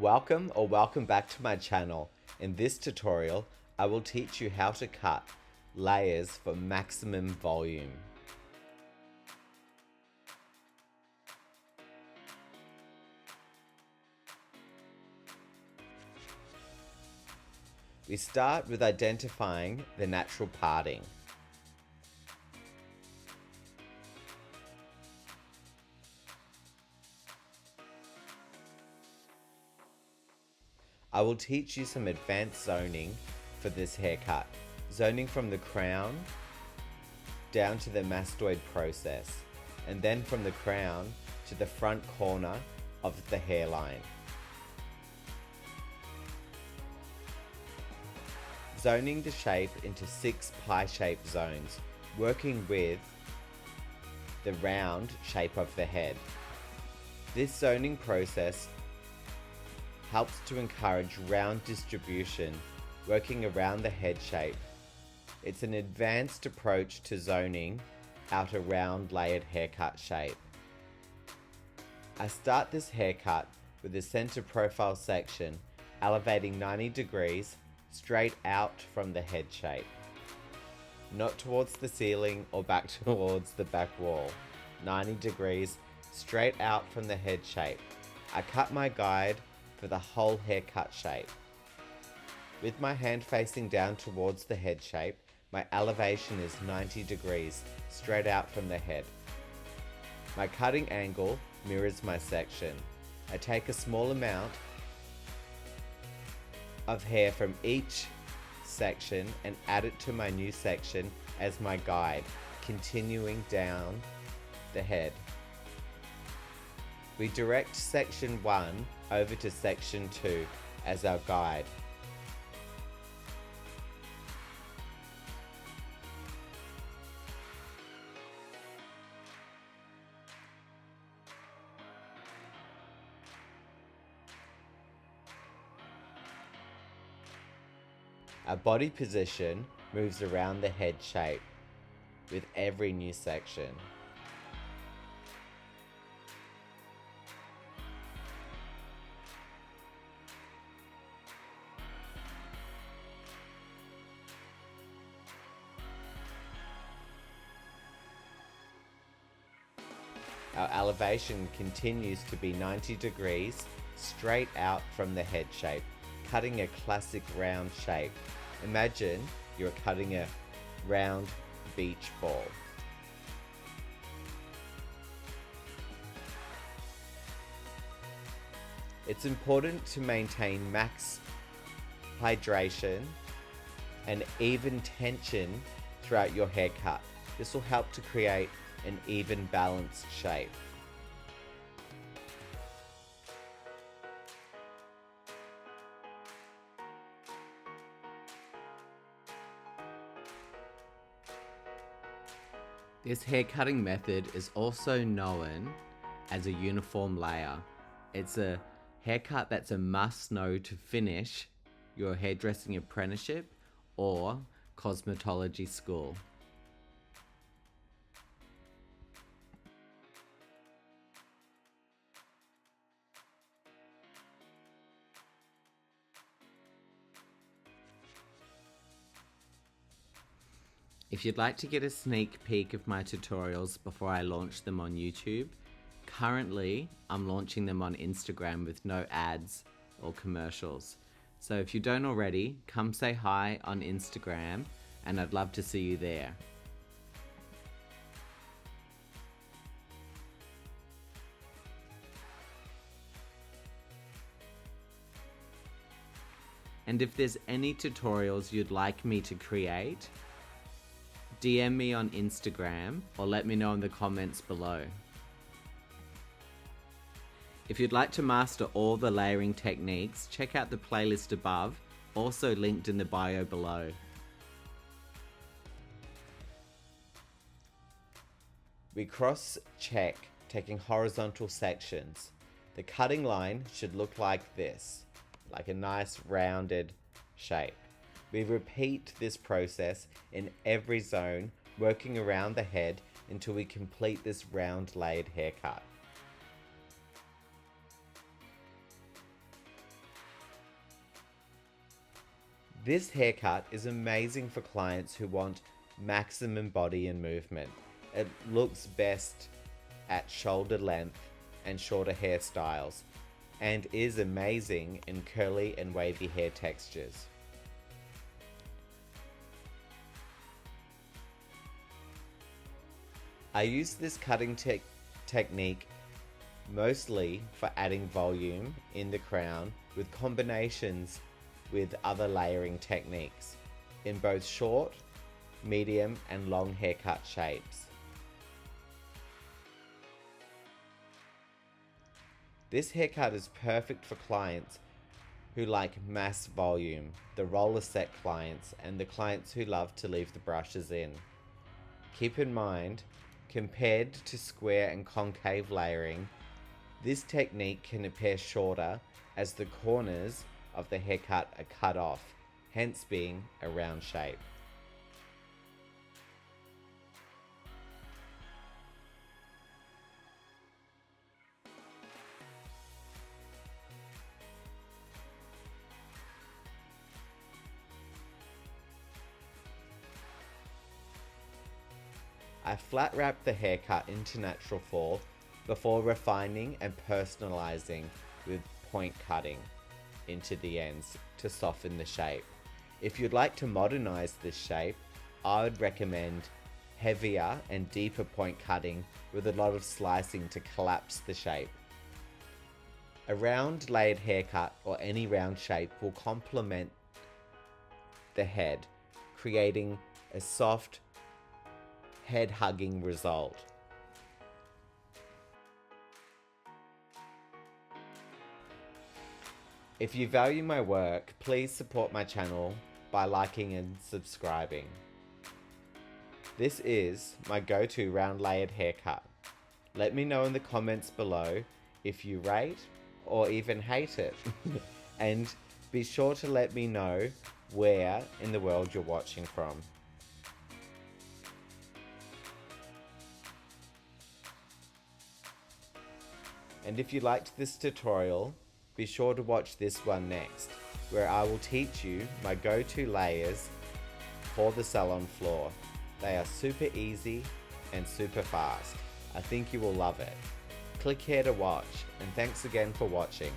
Welcome back to my channel. In this tutorial, I will teach you how to cut layers for maximum volume. We start with identifying the natural parting. I will teach you some advanced zoning for this haircut. Zoning from the crown down to the mastoid process, and then from the crown to the front corner of the hairline. Zoning the shape into 6 pie-shaped zones, working with the round shape of the head. This zoning process helps to encourage round distribution, working around the head shape. It's an advanced approach to zoning out a round layered haircut shape. I start this haircut with the center profile section, elevating 90 degrees straight out from the head shape. Not towards the ceiling or back towards the back wall. 90 degrees straight out from the head shape. I cut my guide for the whole haircut shape. With my hand facing down towards the head shape, my elevation is 90 degrees straight out from the head. My cutting angle mirrors my section. I take a small amount of hair from each section and add it to my new section as my guide, continuing down the head. We direct section 1 over to section 2 as our guide. Our body position moves around the head shape with every new section. Our elevation continues to be 90 degrees straight out from the head shape, cutting a classic round shape. Imagine you're cutting a round beach ball. It's important to maintain max hydration and even tension throughout your haircut. This will help to create an even balanced shape. This hair cutting method is also known as a uniform layer. It's a haircut that's a must know to finish your hairdressing apprenticeship or cosmetology school. If you'd like to get a sneak peek of my tutorials before I launch them on YouTube, currently I'm launching them on Instagram with no ads or commercials. So if you don't already, come say hi on Instagram and I'd love to see you there. And if there's any tutorials you'd like me to create, DM me on Instagram or let me know in the comments below. If you'd like to master all the layering techniques, check out the playlist above, also linked in the bio below. We cross-check, taking horizontal sections. The cutting line should look like this, like a nice rounded shape. We repeat this process in every zone, working around the head until we complete this round layered haircut. This haircut is amazing for clients who want maximum body and movement. It looks best at shoulder length and shorter hairstyles, and is amazing in curly and wavy hair textures. I use this cutting technique mostly for adding volume in the crown with combinations with other layering techniques in both short, medium and long haircut shapes. This haircut is perfect for clients who like mass volume, the roller set clients, and the clients who love to leave the brushes in. Keep in mind, compared to square and concave layering, this technique can appear shorter as the corners of the haircut are cut off, hence being a round shape. I flat wrap the haircut into natural fall before refining and personalizing with point cutting into the ends to soften the shape. If you'd like to modernize this shape, I would recommend heavier and deeper point cutting with a lot of slicing to collapse the shape. A round layered haircut or any round shape will complement the head, creating a soft, head-hugging result. If you value my work, please support my channel by liking and subscribing. This is my go-to round layered haircut. Let me know in the comments below if you rate or even hate it. And be sure to let me know where in the world you're watching from. And if you liked this tutorial, be sure to watch this one next, where I will teach you my go-to layers for the salon floor. They are super easy and super fast. I think you will love it. Click here to watch, and thanks again for watching.